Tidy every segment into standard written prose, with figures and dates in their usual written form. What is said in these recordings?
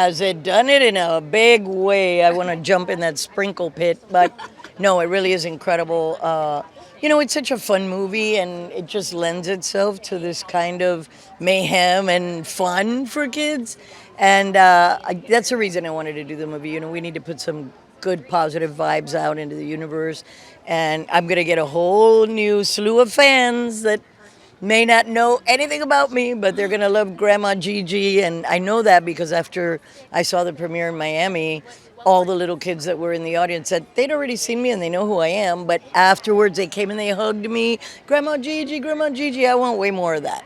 has it done it in a big way. I want to jump in that sprinkle pit, but no, it really is incredible. It's such a fun movie, and it just lends itself to this kind of mayhem and fun for kids. And that's the reason I wanted to do the movie. We need to put some good positive vibes out into the universe. And I'm going to get a whole new slew of fans that may not know anything about me, but they're going to love Grandma Gigi. And I know that because after I saw the premiere in Miami, all the little kids that were in the audience said they'd already seen me and they know who I am. But afterwards, they came and they hugged me. Grandma Gigi, I want way more of that.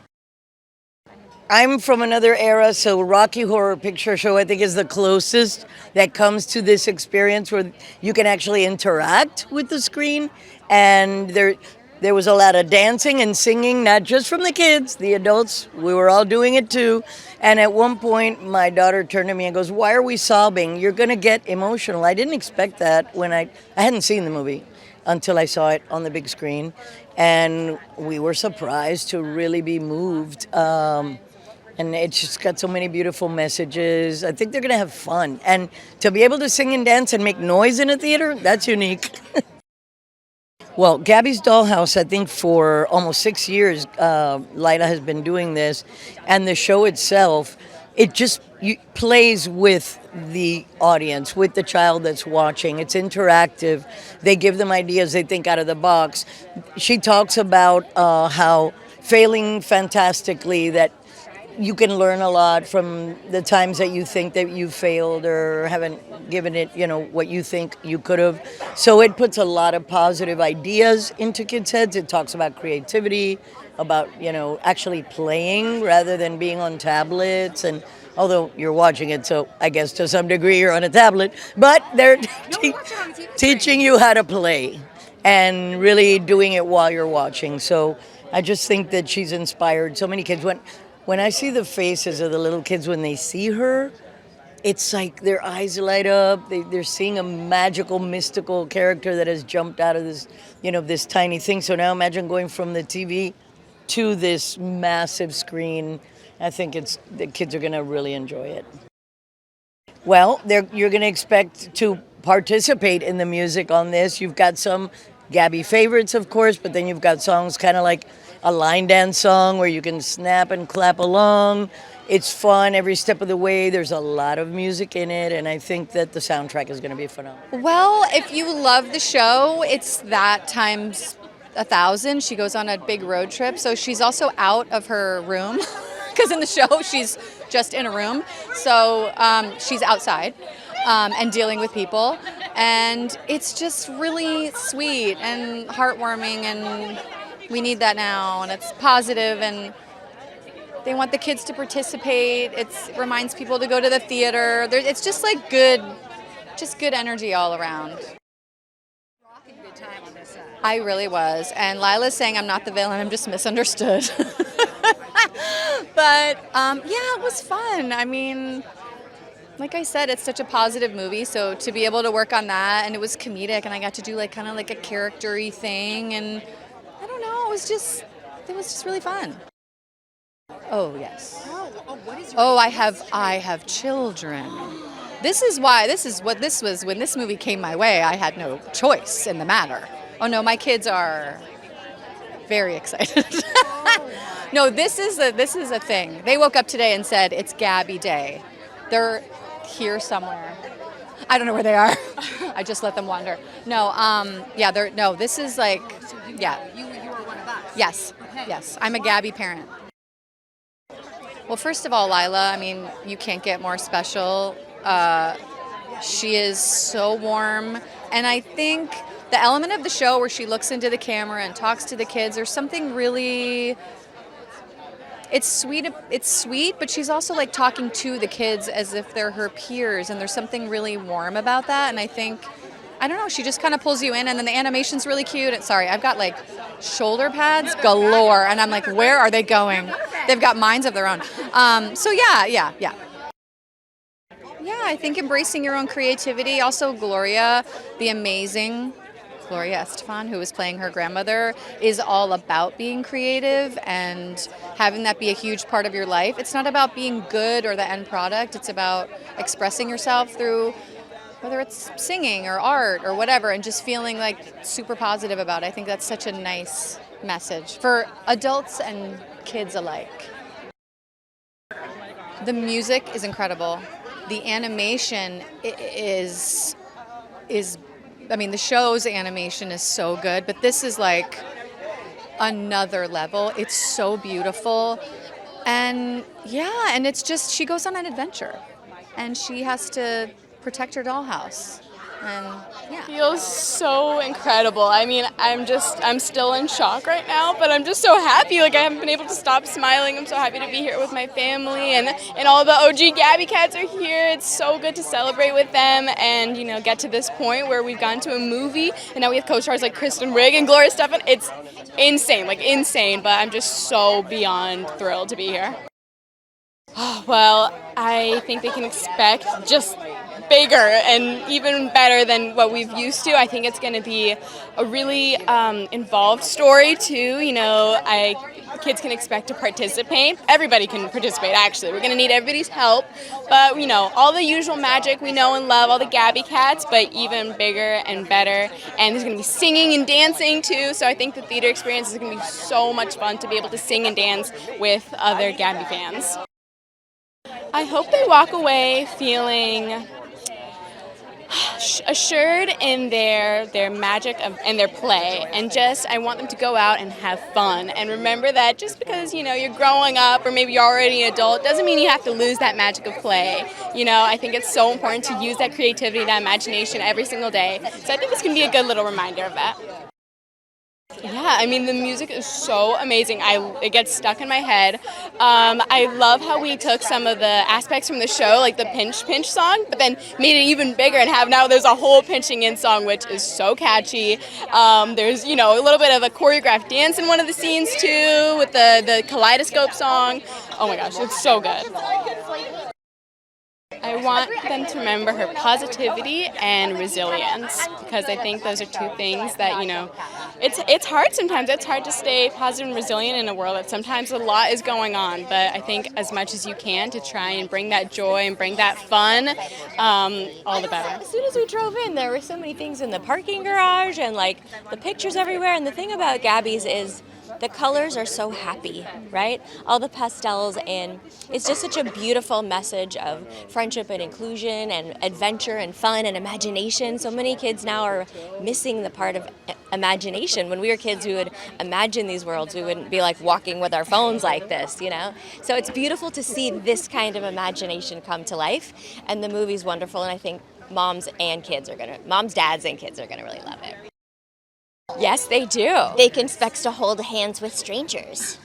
I'm from another era, so Rocky Horror Picture Show, I think, is the closest that comes to this experience where you can actually interact with the screen. And there was a lot of dancing and singing, not just from the kids, the adults. We were all doing it too. And at one point, my daughter turned to me and goes, "Why are we sobbing? You're going to get emotional." I didn't expect that when I hadn't seen the movie until I saw it on the big screen. And we were surprised to really be moved. And it's just got so many beautiful messages. I think they're going to have fun. And to be able to sing and dance and make noise in a theater, that's unique. Well, Gabby's Dollhouse, I think for almost 6 years, Laila has been doing this. And the show itself, it just plays with the audience, with the child that's watching. It's interactive. They give them ideas, they think out of the box. She talks about how failing fantastically, that you can learn a lot from the times that you think that you failed or haven't given it, what you think you could have. So it puts a lot of positive ideas into kids' heads. It talks about creativity, about, actually playing rather than being on tablets. And although you're watching it, so I guess to some degree you're on a tablet, but they're teaching you how to play and really doing it while you're watching. So I just think that she's inspired so many kids. When I see the faces of the little kids when they see her, it's like their eyes light up. They're seeing a magical, mystical character that has jumped out of this, this tiny thing. So now imagine going from the TV to this massive screen. I think the kids are going to really enjoy it. Well, you're going to expect to participate in the music on this. You've got some Gabby favorites, of course, but then you've got songs kind of like a line dance song where you can snap and clap along. It's fun every step of the way. There's a lot of music in it, and I think that the soundtrack is going to be phenomenal. Well, if you love the show, it's that times 1,000. She goes on a big road trip, so she's also out of her room because in the show she's just in a room. So she's outside and dealing with people, and it's just really sweet and heartwarming, and we need that now, and it's positive, and they want the kids to participate. It reminds people to go to the theater. It's just like good energy all around. Rocking good time on this set. I really was, and Lila's saying I'm not the villain, I'm just misunderstood. But yeah, it was fun. I mean, like I said, it's such a positive movie, so to be able to work on that, and it was comedic, and I got to do kind of like a character-y thing, and I don't know, it was just really fun. Oh, yes. What is your I have children. This is what this was. When this movie came my way, I had no choice in the matter. Oh no, my kids are very excited. No, this is a thing. They woke up today and said it's Gabby Day. They're here somewhere. I don't know where they are. I just let them wander. No, this is like, yeah. You are one of us. Yes, Okay. yes. I'm a Gabby parent. Well, first of all, Laila, I mean, you can't get more special. She is so warm. And I think the element of the show where she looks into the camera and talks to the kids, there's something really... It's sweet, but she's also like talking to the kids as if they're her peers, and there's something really warm about that. And I think, I don't know, she just kind of pulls you in, and then the animation's really cute. And sorry, I've got like shoulder pads galore, and I'm like, where are they going? They've got minds of their own. So yeah. Yeah, I think embracing your own creativity. Also, Gloria, the amazing Gloria Estefan, who was playing her grandmother, is all about being creative and having that be a huge part of your life. It's not about being good or the end product. It's about expressing yourself through whether it's singing or art or whatever, and just feeling like super positive about it. I think that's such a nice message for adults and kids alike. The music is incredible. The animation is I mean, the show's animation is so good, but this is like another level. It's so beautiful. And yeah, and it's just, she goes on an adventure and she has to protect her dollhouse. And yeah. Feels so incredible. I mean, I'm still in shock right now, but I'm just so happy. Like, I haven't been able to stop smiling. I'm so happy to be here with my family, and all the OG Gabby Cats are here. It's so good to celebrate with them and, you know, get to this point where we've gone to a movie and now we have co-stars like Kristen Wiig and Gloria Estefan. It's insane, like insane, but I'm just so beyond thrilled to be here. Oh, well, I think they can expect just bigger and even better than what we've used to. I think it's going to be a really involved story too. You know, kids can expect to participate. Everybody can participate, actually. We're going to need everybody's help. But, you know, all the usual magic we know and love, all the Gabby Cats, but even bigger and better. And there's going to be singing and dancing too. So I think the theater experience is going to be so much fun to be able to sing and dance with other Gabby fans. I hope they walk away feeling assured in their magic and their play, and just I want them to go out and have fun and remember that just because, you know, you're growing up or maybe you're already an adult doesn't mean you have to lose that magic of play. You know, I think it's so important to use that creativity, that imagination every single day. So I think this can be a good little reminder of that. Yeah, I mean, the music is so amazing. It gets stuck in my head. I love how we took some of the aspects from the show, like the pinch song, but then made it even bigger and there's a whole pinching in song, which is so catchy. There's, you know, a little bit of a choreographed dance in one of the scenes too, with the kaleidoscope song. Oh my gosh, it's so good. I want them to remember her positivity and resilience, because I think those are two things that, you know, it's hard sometimes. It's hard to stay positive and resilient in a world that sometimes a lot is going on. But I think as much as you can to try and bring that joy and bring that fun, all the better. As soon as we drove in, there were so many things in the parking garage and like the pictures everywhere. And the thing about Gabby's is the colors are so happy, right? All the pastels, and it's just such a beautiful message of friendship and inclusion and adventure and fun and imagination. So many kids now are missing the part of imagination. When we were kids, we would imagine these worlds. We wouldn't be like walking with our phones like this, you know? So it's beautiful to see this kind of imagination come to life, and the movie's wonderful, and I think moms, dads, and kids are gonna really love it. Yes, they do. They can expect to hold hands with strangers.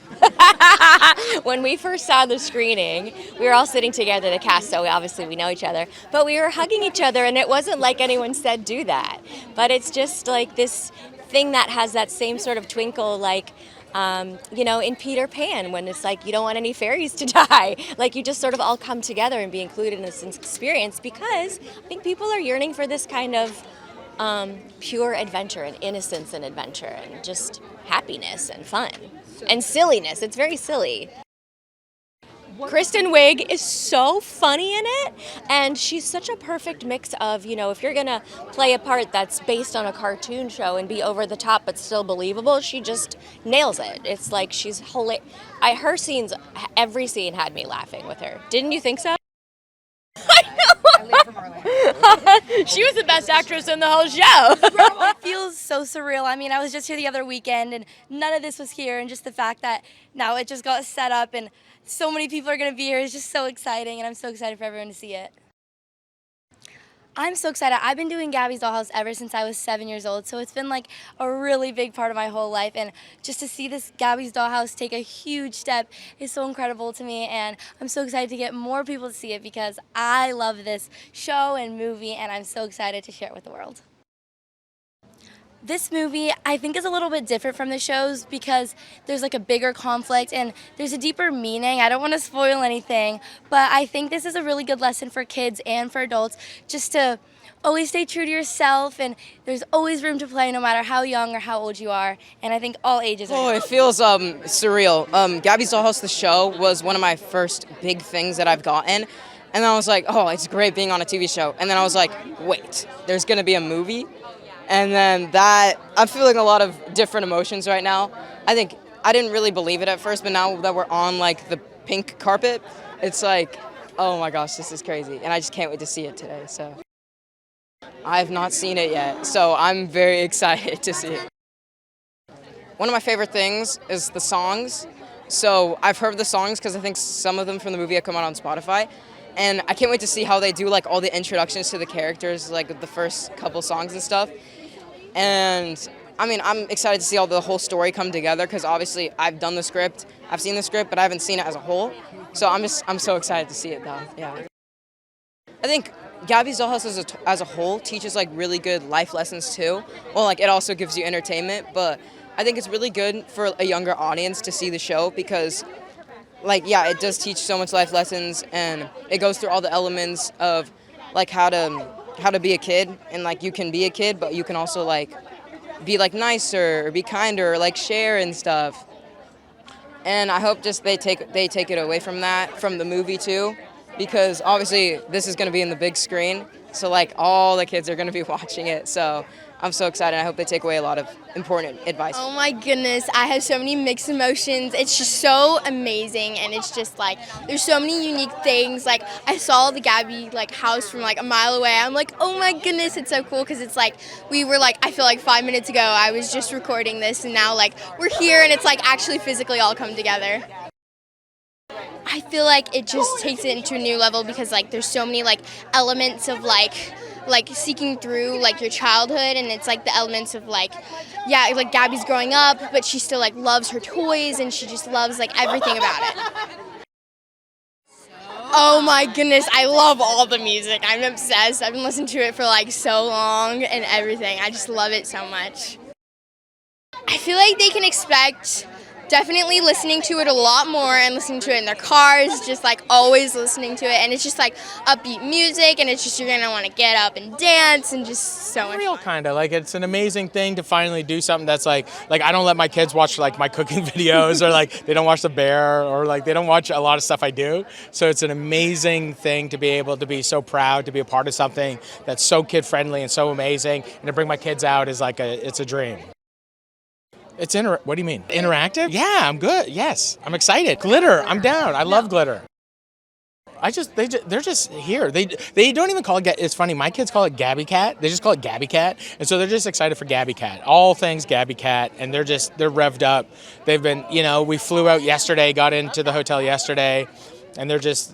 When we first saw the screening, we were all sitting together, the cast, so obviously we know each other, but we were hugging each other, and it wasn't like anyone said do that. But it's just like this thing that has that same sort of twinkle, like, you know, in Peter Pan, when it's like you don't want any fairies to die. Like, you just sort of all come together and be included in this experience, because I think people are yearning for this kind of pure adventure and innocence and adventure and just happiness and fun and silliness. It's very silly. Kristen Wiig is so funny in it, and she's such a perfect mix of, you know, if you're gonna play a part that's based on a cartoon show and be over the top but still believable, she just nails it. It's like she's her scenes, every scene had me laughing with her. Didn't you think so? She was the best actress in the whole show. It feels so surreal. I mean, I was just here the other weekend and none of this was here, and just the fact that now it just got set up and so many people are going to be here is just so exciting, and I'm so excited for everyone to see it. I'm so excited. I've been doing Gabby's Dollhouse ever since I was 7 years old, so it's been like a really big part of my whole life, and just to see this Gabby's Dollhouse take a huge step is so incredible to me, and I'm so excited to get more people to see it because I love this show and movie, and I'm so excited to share it with the world. This movie, I think, is a little bit different from the shows because there's like a bigger conflict and there's a deeper meaning. I don't want to spoil anything, but I think this is a really good lesson for kids and for adults just to always stay true to yourself, and there's always room to play no matter how young or how old you are, and I think all ages are. Oh, it feels surreal. Gabby's Dollhouse, the show, was one of my first big things that I've gotten, and I was like, oh, it's great being on a TV show, and then I was like, wait, there's going to be a movie? And then I'm feeling a lot of different emotions right now. I think I didn't really believe it at first, but now that we're on like the pink carpet, it's like, oh my gosh, this is crazy. And I just can't wait to see it today. So I've not seen it yet, so I'm very excited to see it. One of my favorite things is the songs. So I've heard the songs because I think some of them from the movie have come out on Spotify. And I can't wait to see how they do like all the introductions to the characters, like the first couple songs and stuff. And I mean, I'm excited to see all the whole story come together because obviously I've done the script, I've seen the script, but I haven't seen it as a whole. So I'm so excited to see it though. Yeah. I think Gabby's Dollhouse as a whole teaches like really good life lessons too. Well, like it also gives you entertainment, but I think it's really good for a younger audience to see the show because like, yeah, it does teach so much life lessons and it goes through all the elements of like how to be a kid, and like you can be a kid, but you can also like be like nicer or be kinder or like share and stuff. And I hope just they take it away from that, from the movie too, because obviously this is going to be in the big screen, so like all the kids are going to be watching it. So I'm so excited. I hope they take away a lot of important advice. Oh my goodness, I have so many mixed emotions. It's just so amazing, and it's just like there's so many unique things. Like I saw the Gabby like house from like a mile away. I'm like, oh my goodness, it's so cool because it's like we were like, I feel like 5 minutes ago I was just recording this, and now like we're here and it's like actually physically all come together. I feel like it just takes it into a new level because like there's so many like elements of like seeking through like your childhood, and it's like the elements of like, yeah, like Gabby's growing up, but she still like loves her toys and she just loves like everything about it. Oh my goodness, I love all the music. I'm obsessed. I've been listening to it for like so long and everything. I just love it so much. I feel like they can expect definitely listening to it a lot more and listening to it in their cars, just like always listening to it, and it's just like upbeat music, and it's just you're gonna want to get up and dance and just so much Real fun. kind of like it's an amazing thing to finally do something that's like I don't let my kids watch like my cooking videos or like they don't watch The Bear or like they don't watch a lot of stuff I do. So it's an amazing thing to be able to be so proud to be a part of something that's so kid friendly and so amazing, and to bring my kids out is like it's a dream. It's what do you mean? Interactive? Yeah, I'm good. Yes, I'm excited. Glitter, I'm down. I love glitter. They're just here. They don't even call it. It's funny. My kids call it Gabby Cat. They just call it Gabby Cat, and so they're just excited for Gabby Cat. All things Gabby Cat, and they're revved up. They've been, we flew out yesterday, got into the hotel yesterday, and they're just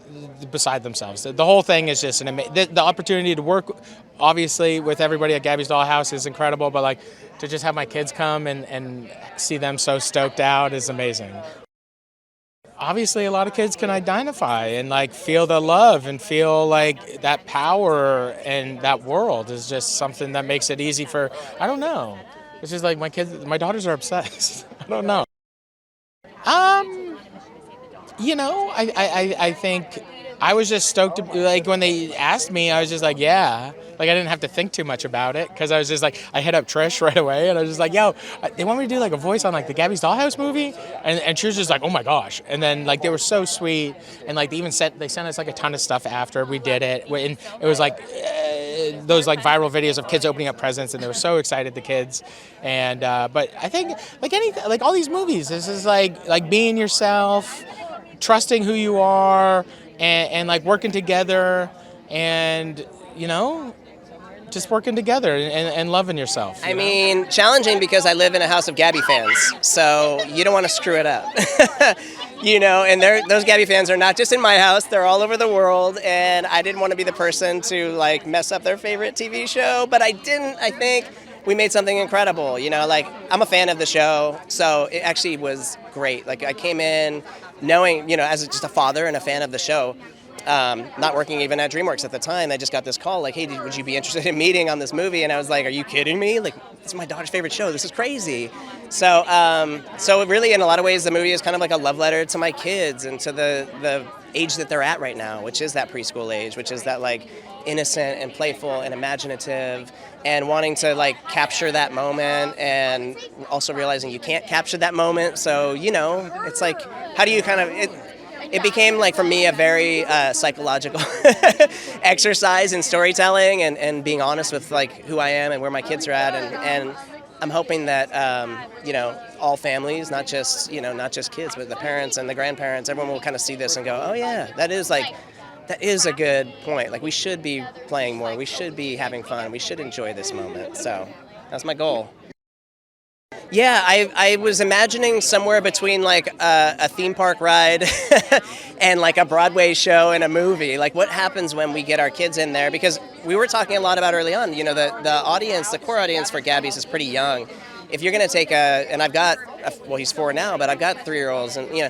beside themselves. The whole thing is just the opportunity to work, obviously, with everybody at Gabby's Dollhouse is incredible, but like to just have my kids come and see them so stoked out is amazing. Obviously, a lot of kids can identify and like feel the love and feel like that power and that world is just something that makes it easy for, I don't know. It's just like my daughters are obsessed. I don't know. I think I was just stoked like when they asked me, I was just like, yeah. Like I didn't have to think too much about it because I was just like, I hit up Trish right away and I was just like, yo, they want me to do like a voice on like the Gabby's Dollhouse movie, and she was just like, oh my gosh. And then like they were so sweet, and like they sent us like a ton of stuff after we did it, and it was like those like viral videos of kids opening up presents, and they were so excited, the kids. And but I think like all these movies, this is like being yourself, trusting who you are, and like working together, and just working together and loving yourself. I mean, challenging because I live in a house of Gabby fans, so you don't want to screw it up. And those Gabby fans are not just in my house, they're all over the world, and I didn't want to be the person to like mess up their favorite TV show, but I didn't. I think we made something incredible. Like I'm a fan of the show, so it actually was great. Like I came in knowing, as just a father and a fan of the show, not working even at Dreamworks at the time. I just got this call like, hey, would you be interested in meeting on this movie? And I was like, are you kidding me? Like, it's my daughter's favorite show. This is crazy. So really, in a lot of ways, the movie is kind of like a love letter to my kids and to the age that they're at right now, which is that preschool age, which is that like innocent and playful and imaginative, and wanting to like capture that moment, and also realizing you can't capture that moment. So, you know, it's like, how do you kind of, it became like for me a very psychological exercise in storytelling and being honest with like who I am and where my kids are at, and I'm hoping that you know, all families, not just kids, but the parents and the grandparents, everyone will kind of see this and go, oh yeah, that is a good point. Like, we should be playing more, we should be having fun, we should enjoy this moment. So that's my goal. Yeah, I was imagining somewhere between like a theme park ride and like a Broadway show and a movie. Like, what happens when we get our kids in there? Because we were talking a lot about early on, you know, the audience, the core audience for Gabby's is pretty young. If you're going to take and I've got, well, he's 4 now, but I've got 3-year-olds, and you know,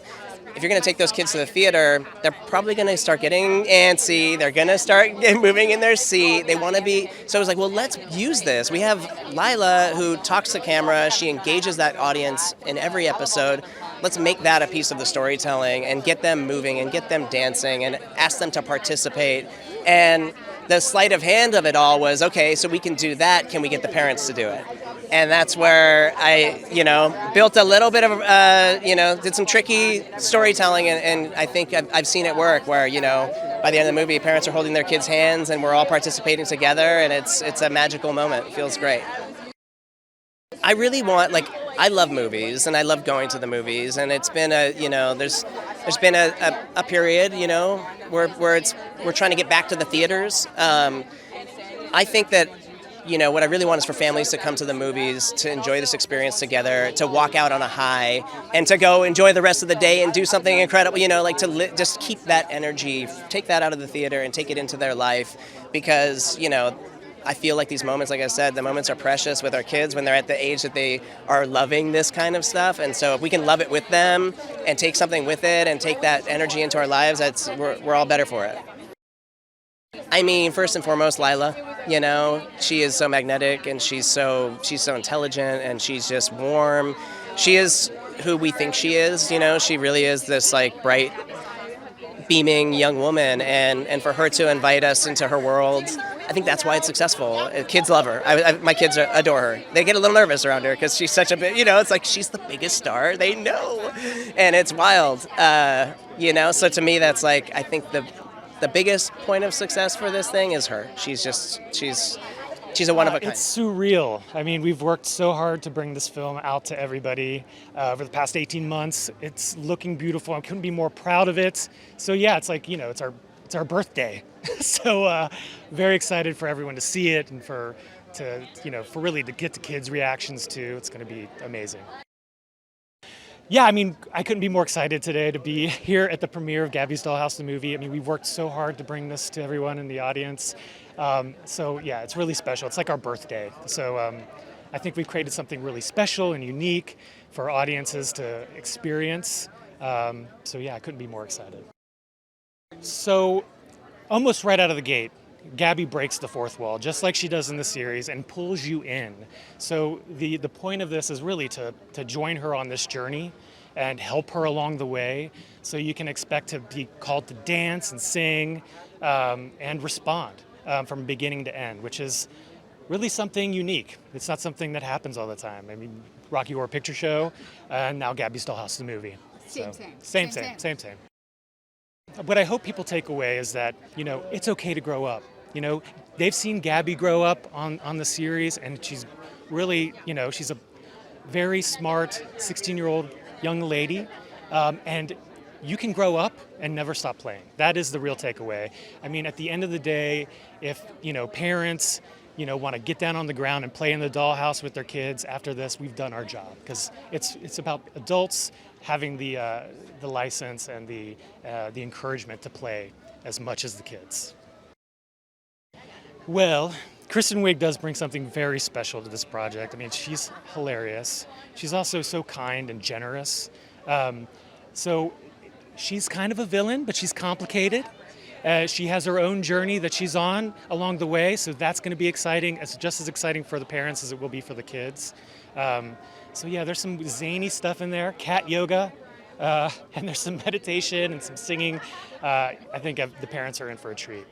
if you're going to take those kids to the theater, they're probably going to start getting antsy. They're going to start moving in their seat. They want to be, so I was like, well, let's use this. We have Laila who talks to camera. She engages that audience in every episode. Let's make that a piece of the storytelling and get them moving and get them dancing and ask them to participate. And the sleight of hand of it all was, okay, so we can do that. Can we get the parents to do it? And that's where I, you know, built a little bit of, you know, did some tricky storytelling, and I think I've seen it work where, you know, by the end of the movie, parents are holding their kids' hands and we're all participating together, and it's a magical moment. It feels great. I really want, like, I love movies and I love going to the movies, and it's been you know, there's been a period, you know, where we're trying to get back to the theaters. I think that, you know, what I really want is for families to come to the movies, to enjoy this experience together, to walk out on a high, and to go enjoy the rest of the day and do something incredible, you know, like to just keep that energy, take that out of the theater and take it into their life, because, you know, I feel like these moments, like I said, the moments are precious with our kids when they're at the age that they are loving this kind of stuff. And so if we can love it with them and take something with it and take that energy into our lives, we're all better for it. I mean, first and foremost, Laila, you know, she is so magnetic, and she's so intelligent, and she's just warm. She is who we think she is, you know, she really is this like bright, beaming young woman, and for her to invite us into her world, I think that's why it's successful. Kids love her. My kids adore her. They get a little nervous around her because she's such a big, you know, it's like she's the biggest star they know, and it's wild, you know, so to me that's like, I think the biggest point of success for this thing is her. She's a one of a kind. It's surreal. I mean, we've worked so hard to bring this film out to everybody over the past 18 months. It's looking beautiful. I couldn't be more proud of it. So yeah, it's like, you know, it's our birthday. So very excited for everyone to see it, and for really to get the kids' reactions too. It's going to be amazing. Yeah, I mean, I couldn't be more excited today to be here at the premiere of Gabby's Dollhouse, the movie. I mean, we've worked so hard to bring this to everyone in the audience. So yeah, it's really special. It's like our birthday. So I think we've created something really special and unique for audiences to experience. So yeah, I couldn't be more excited. So almost right out of the gate, Gabby breaks the fourth wall, just like she does in the series, and pulls you in. So the point of this is really to join her on this journey and help her along the way. So you can expect to be called to dance and sing and respond from beginning to end, which is really something unique. It's not something that happens all the time. I mean, Rocky Horror Picture Show, and now Gabby's Dollhouse, the movie. Same. What I hope people take away is that, you know, it's okay to grow up. You know, they've seen Gabby grow up on the series, and she's really, you know, she's a very smart 16-year-old young lady, and you can grow up and never stop playing. That is the real takeaway. I mean, at the end of the day, if, you know, parents, you know, want to get down on the ground and play in the dollhouse with their kids after this, we've done our job, because it's about adults having the license and the encouragement to play as much as the kids. Well, Kristen Wiig does bring something very special to this project. I mean, she's hilarious. She's also so kind and generous. So she's kind of a villain, but she's complicated. She has her own journey that she's on along the way, so that's going to be exciting. It's just as exciting for the parents as it will be for the kids. So yeah, there's some zany stuff in there, cat yoga, and there's some meditation and some singing. I think the parents are in for a treat.